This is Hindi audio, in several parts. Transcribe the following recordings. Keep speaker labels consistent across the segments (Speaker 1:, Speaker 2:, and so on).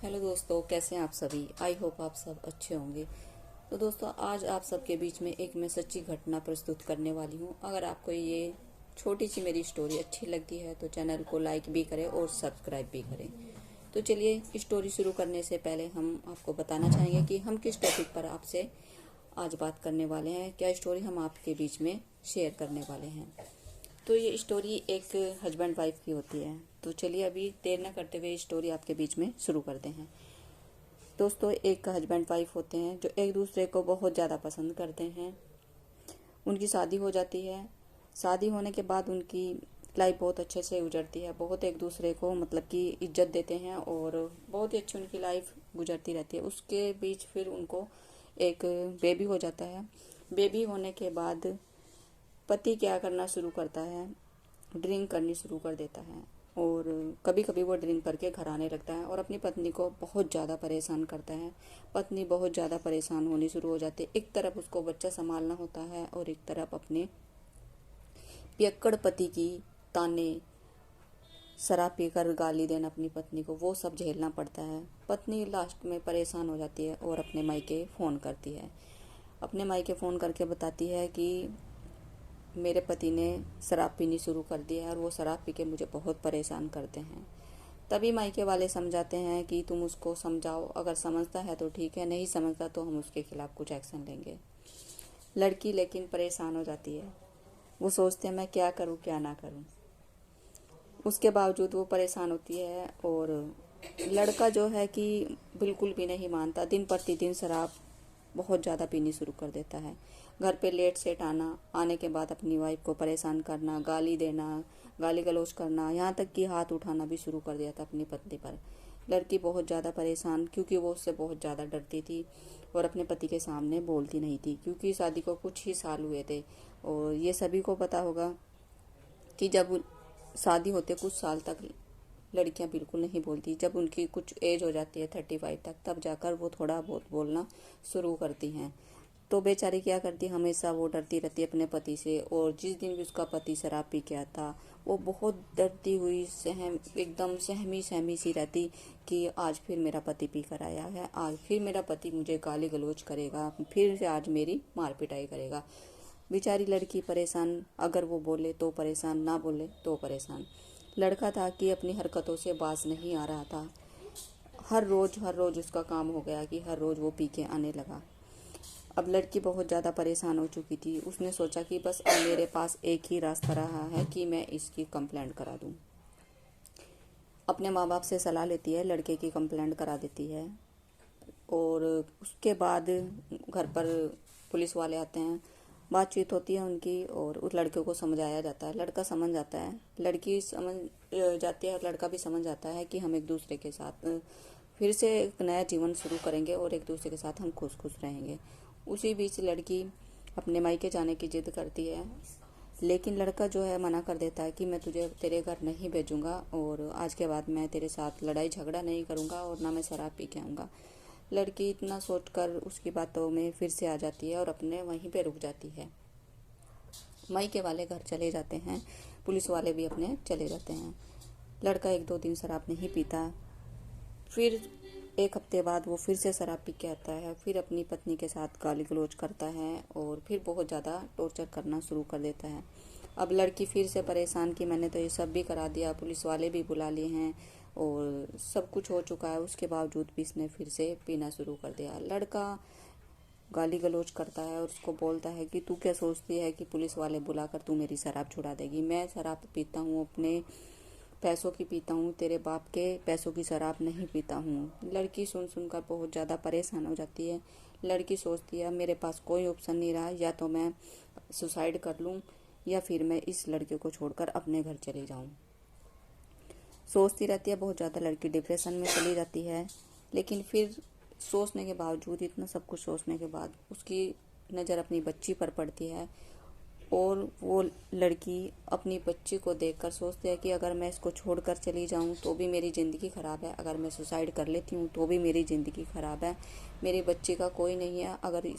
Speaker 1: हेलो दोस्तों, कैसे हैं आप सभी। आई होप आप सब अच्छे होंगे। तो दोस्तों, आज आप सबके बीच में एक मैं सच्ची घटना प्रस्तुत करने वाली हूँ। अगर आपको ये छोटी सी मेरी स्टोरी अच्छी लगती है तो चैनल को लाइक भी करें और सब्सक्राइब भी करें। तो चलिए, स्टोरी शुरू करने से पहले हम आपको बताना चाहेंगे कि हम किस टॉपिक पर आपसे आज बात करने वाले हैं, क्या स्टोरी हम आपके बीच में शेयर करने वाले हैं। तो ये स्टोरी एक हस्बैंड वाइफ की होती है। तो चलिए, अभी देर न करते हुए स्टोरी आपके बीच में शुरू करते हैं। दोस्तों, एक हस्बैंड वाइफ होते हैं जो एक दूसरे को बहुत ज़्यादा पसंद करते हैं। उनकी शादी हो जाती है। शादी होने के बाद उनकी लाइफ बहुत अच्छे से गुजरती है। बहुत एक दूसरे को मतलब कि इज्जत देते हैं और बहुत ही अच्छी उनकी लाइफ गुजरती रहती है। उसके बीच फिर उनको एक बेबी हो जाता है। बेबी होने के बाद पति क्या करना शुरू करता है, ड्रिंक करनी शुरू कर देता है। और कभी कभी वो ड्रिंक करके घर आने लगता है और अपनी पत्नी को बहुत ज़्यादा परेशान करता है। पत्नी बहुत ज़्यादा परेशान होनी शुरू हो जाती है। एक तरफ उसको बच्चा संभालना होता है और एक तरफ अपने पियक्कड़ पति की ताने, शराब पीकर गाली देना अपनी पत्नी को, वो सब झेलना पड़ता है। पत्नी लास्ट में परेशान हो जाती है और अपने मायके फ़ोन करती है। अपने मायके फ़ोन करके बताती है कि मेरे पति ने शराब पीनी शुरू कर दी है और वो शराब पी के मुझे बहुत परेशान करते हैं। तभी मायके वाले समझाते हैं कि तुम उसको समझाओ, अगर समझता है तो ठीक है, नहीं समझता तो हम उसके खिलाफ कुछ एक्शन लेंगे। लड़की लेकिन परेशान हो जाती है। वो सोचते हैं मैं क्या करूँ क्या ना करूँ। उसके बावजूद वो परेशान होती है और लड़का जो है कि बिल्कुल भी नहीं मानता। दिन प्रतिदिन शराब बहुत ज़्यादा पीनी शुरू कर देता है। घर पे लेट सेट आना, आने के बाद अपनी वाइफ को परेशान करना, गाली देना, गाली गलौज करना, यहाँ तक कि हाथ उठाना भी शुरू कर दिया था अपनी पत्नी पर। लड़की बहुत ज़्यादा परेशान, क्योंकि वो उससे बहुत ज़्यादा डरती थी और अपने पति के सामने बोलती नहीं थी, क्योंकि शादी को कुछ ही साल हुए थे। और ये सभी को पता होगा कि जब शादी होते कुछ साल तक लड़कियां बिल्कुल नहीं बोलती। जब उनकी कुछ एज हो जाती है 35 तक, तब जाकर वो थोड़ा बहुत बोलना शुरू करती हैं। तो बेचारी क्या करती, हमेशा वो डरती रहती है अपने पति से। और जिस दिन भी उसका पति शराब पी के आता, वो बहुत डरती हुई एकदम सहमी सहमी सी रहती कि आज फिर मेरा पति पी कर आया है, आज फिर मेरा पति मुझे गाली गलौज करेगा, फिर से आज मेरी मार पिटाई करेगा। बेचारी लड़की परेशान, अगर वो बोले तो परेशान, ना बोले तो परेशान। लड़का था कि अपनी हरकतों से बाज नहीं आ रहा था। हर रोज उसका काम हो गया कि हर रोज वो पी के आने लगा। अब लड़की बहुत ज़्यादा परेशान हो चुकी थी। उसने सोचा कि बस अब मेरे पास एक ही रास्ता रहा है कि मैं इसकी कंप्लेंट करा दूं। अपने माँ बाप से सलाह लेती है, लड़के की कंप्लेंट करा देती है। और उसके बाद घर पर पुलिस वाले आते हैं, बातचीत होती है उनकी और उस लड़के को समझाया जाता है। लड़का समझ जाता है, लड़की समझ जाती है और लड़का भी समझ जाता है कि हम एक दूसरे के साथ फिर से एक नया जीवन शुरू करेंगे और एक दूसरे के साथ हम खुश खुश रहेंगे। उसी बीच लड़की अपने मायके जाने की जिद करती है, लेकिन लड़का जो है मना कर देता है कि मैं तुझे तेरे घर नहीं भेजूंगा और आज के बाद मैं तेरे साथ लड़ाई झगड़ा नहीं करूंगा और ना मैं शराब पी के आऊँगा। लड़की इतना सोचकर उसकी बातों में फिर से आ जाती है और अपने वहीं पे रुक जाती है। मायके वाले घर चले जाते हैं, पुलिस वाले भी अपने चले जाते हैं। लड़का एक दो दिन शराब नहीं पीता। फिर एक हफ्ते बाद वो फिर से शराब पी के आता है, फिर अपनी पत्नी के साथ गाली गलौज करता है और फिर बहुत ज़्यादा टॉर्चर करना शुरू कर देता है। अब लड़की फिर से परेशान कि मैंने तो ये सब भी करा दिया, पुलिस वाले भी बुला लिए हैं और सब कुछ हो चुका है, उसके बावजूद भी इसने फिर से पीना शुरू कर दिया। लड़का गाली गलौज करता है और उसको बोलता है कि तू क्या सोचती है कि पुलिस वाले बुलाकर तू मेरी शराब छुड़ा देगी। मैं शराब पीता हूँ, अपने पैसों की पीता हूँ, तेरे बाप के पैसों की शराब नहीं पीता हूँ। लड़की सुन सुनकर बहुत ज़्यादा परेशान हो जाती है। लड़की सोचती है मेरे पास कोई ऑप्शन नहीं रहा, या तो मैं सुसाइड कर लूँ या फिर मैं इस लड़के को छोड़कर अपने घर चली जाऊँ। सोचती रहती है, बहुत ज़्यादा लड़की डिप्रेशन में चली जाती है। लेकिन फिर सोचने के बावजूद, इतना सब कुछ सोचने के बाद, उसकी नज़र अपनी बच्ची पर पड़ती है और वो लड़की अपनी बच्ची को देखकर सोचती है कि अगर मैं इसको छोड़कर चली जाऊं तो भी मेरी ज़िंदगी ख़राब है, अगर मैं सुसाइड कर लेती हूं तो भी मेरी ज़िंदगी ख़राब है, मेरी बच्ची का कोई नहीं है। अगर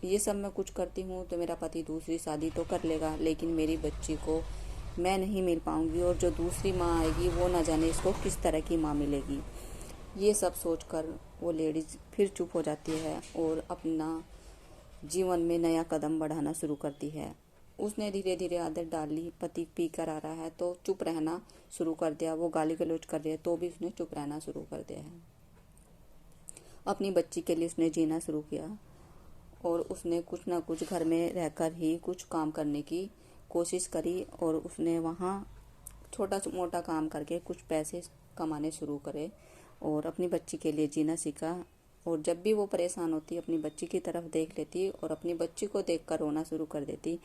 Speaker 1: ये सब मैं कुछ करती हूं तो मेरा पति दूसरी शादी तो कर लेगा, लेकिन मेरी बच्ची को मैं नहीं मिल पाऊंगी और जो दूसरी माँ आएगी वो ना जाने इसको किस तरह की माँ मिलेगी। ये सब सोचकर वो लेडीज फिर चुप हो जाती है और अपना जीवन में नया कदम बढ़ाना शुरू करती है। उसने धीरे धीरे आदत डाल ली, पति पी कर आ रहा है तो चुप रहना शुरू कर दिया, वो गाली गलौज कर रही है तो भी उसने चुप रहना शुरू कर दिया है। अपनी बच्ची के लिए उसने जीना शुरू किया और उसने कुछ ना कुछ घर में रहकर ही कुछ काम करने की कोशिश करी और उसने वहाँ छोटा मोटा काम करके कुछ पैसे कमाने शुरू करे और अपनी बच्ची के लिए जीना सीखा। और जब भी वो परेशान होती अपनी बच्ची की तरफ देख लेती और अपनी बच्ची को देखकर रोना शुरू कर देती,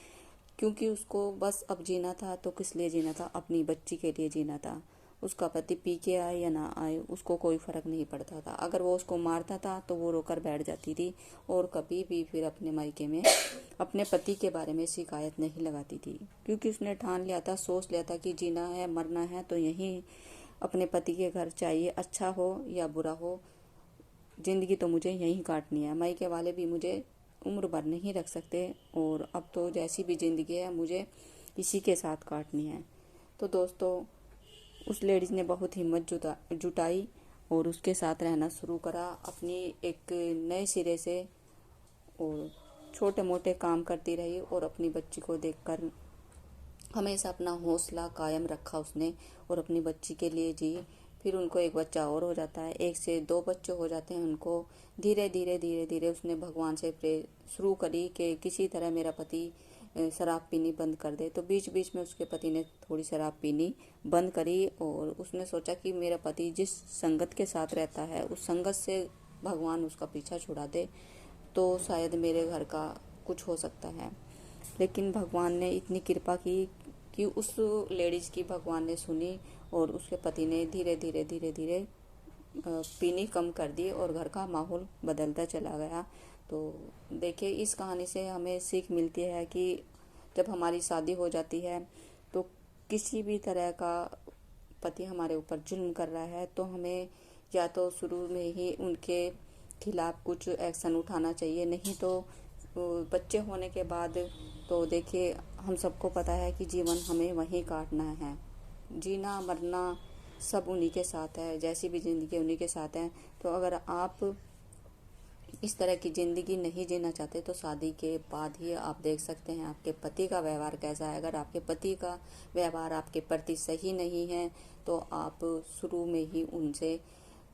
Speaker 1: क्योंकि उसको बस अब जीना था तो किस लिए जीना था, अपनी बच्ची के लिए जीना था। उसका पति पी के आए या ना आए उसको कोई फर्क नहीं पड़ता था। अगर वो उसको मारता था तो वो रोकर बैठ जाती थी और कभी भी फिर अपने मायके में अपने पति के बारे में शिकायत नहीं लगाती थी, क्योंकि उसने ठान लिया था, सोच लिया था कि जीना है मरना है तो यहीं अपने पति के घर चाहिए, अच्छा हो या बुरा हो, जिंदगी तो मुझे यहीं काटनी है। मायके वाले भी मुझे उम्र भर नहीं रख सकते और अब तो जैसी भी ज़िंदगी है मुझे इसी के साथ काटनी है। तो दोस्तों, उस लेडीज़ ने बहुत हिम्मत जुटाई और उसके साथ रहना शुरू करा अपनी एक नए सिरे से, और छोटे मोटे काम करती रही और अपनी बच्ची को देखकर हमेशा अपना हौसला कायम रखा उसने और अपनी बच्ची के लिए जी। फिर उनको एक बच्चा और हो जाता है, 1 से 2 बच्चे हो जाते हैं उनको। धीरे धीरे धीरे धीरे उसने भगवान से प्रे शुरू करी कि किसी तरह मेरा पति शराब पीनी बंद कर दे। तो बीच बीच में उसके पति ने थोड़ी शराब पीनी बंद करी और उसने सोचा कि मेरा पति जिस संगत के साथ रहता है उस संगत से भगवान उसका पीछा छुड़ा दे तो शायद मेरे घर का कुछ हो सकता है। लेकिन भगवान ने इतनी कृपा की कि उस लेडीज़ की भगवान ने सुनी और उसके पति ने धीरे धीरे धीरे धीरे पीनी कम कर दी और घर का माहौल बदलता चला गया। तो देखिए, इस कहानी से हमें सीख मिलती है कि जब हमारी शादी हो जाती है तो किसी भी तरह का पति हमारे ऊपर जुल्म कर रहा है तो हमें या तो शुरू में ही उनके खिलाफ कुछ एक्शन उठाना चाहिए, नहीं तो बच्चे होने के बाद तो देखिए हम सबको पता है कि जीवन हमें वहीं काटना है। जीना मरना सब उन्हीं के साथ है, जैसी भी ज़िंदगी उन्हीं के साथ है। तो अगर आप इस तरह की ज़िंदगी नहीं जीना चाहते तो शादी के बाद ही आप देख सकते हैं आपके पति का व्यवहार कैसा है। अगर आपके पति का व्यवहार आपके प्रति सही नहीं है तो आप शुरू में ही उनसे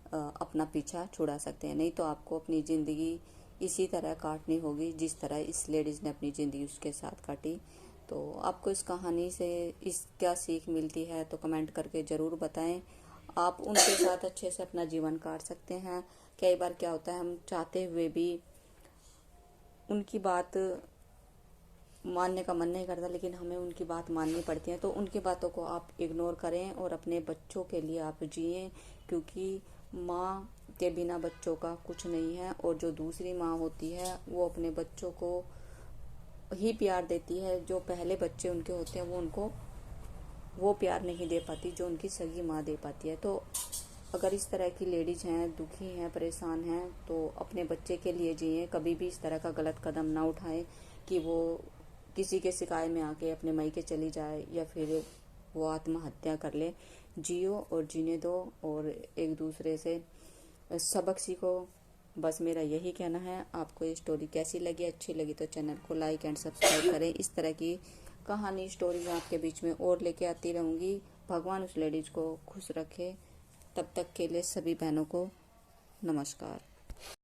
Speaker 1: अपना पीछा छुड़ा सकते हैं, नहीं तो आपको अपनी ज़िंदगी इसी तरह काटनी होगी जिस तरह इस लेडीज़ ने अपनी ज़िंदगी उसके साथ काटी। तो आपको इस कहानी से क्या सीख मिलती है तो कमेंट करके ज़रूर बताएं। आप उनके साथ अच्छे से अपना जीवन काट सकते हैं। कई बार क्या होता है, हम चाहते हुए भी उनकी बात मानने का मन नहीं करता, लेकिन हमें उनकी बात माननी पड़ती है। तो उनकी बातों को आप इग्नोर करें और अपने बच्चों के लिए आप जिएं, क्योंकि माँ के बिना बच्चों का कुछ नहीं है। और जो दूसरी माँ होती है वो अपने बच्चों को ही प्यार देती है, जो पहले बच्चे उनके होते हैं वो उनको वो प्यार नहीं दे पाती जो उनकी सगी माँ दे पाती है। तो अगर इस तरह की लेडीज हैं, दुखी हैं, परेशान हैं, तो अपने बच्चे के लिए जिए। कभी भी इस तरह का गलत कदम ना उठाएं कि वो किसी के शिकायत में आके अपने मायके चली जाए या फिर वो आत्महत्या कर ले। जियो और जीने दो और एक दूसरे से सबक सीखो। बस मेरा यही कहना है। आपको ये स्टोरी कैसी लगी, अच्छी लगी तो चैनल को लाइक एंड सब्सक्राइब करें। इस तरह की कहानी स्टोरी मैं आपके बीच में और लेके आती रहूँगी। भगवान उस लेडीज़ को खुश रखे। तब तक के लिए सभी बहनों को नमस्कार।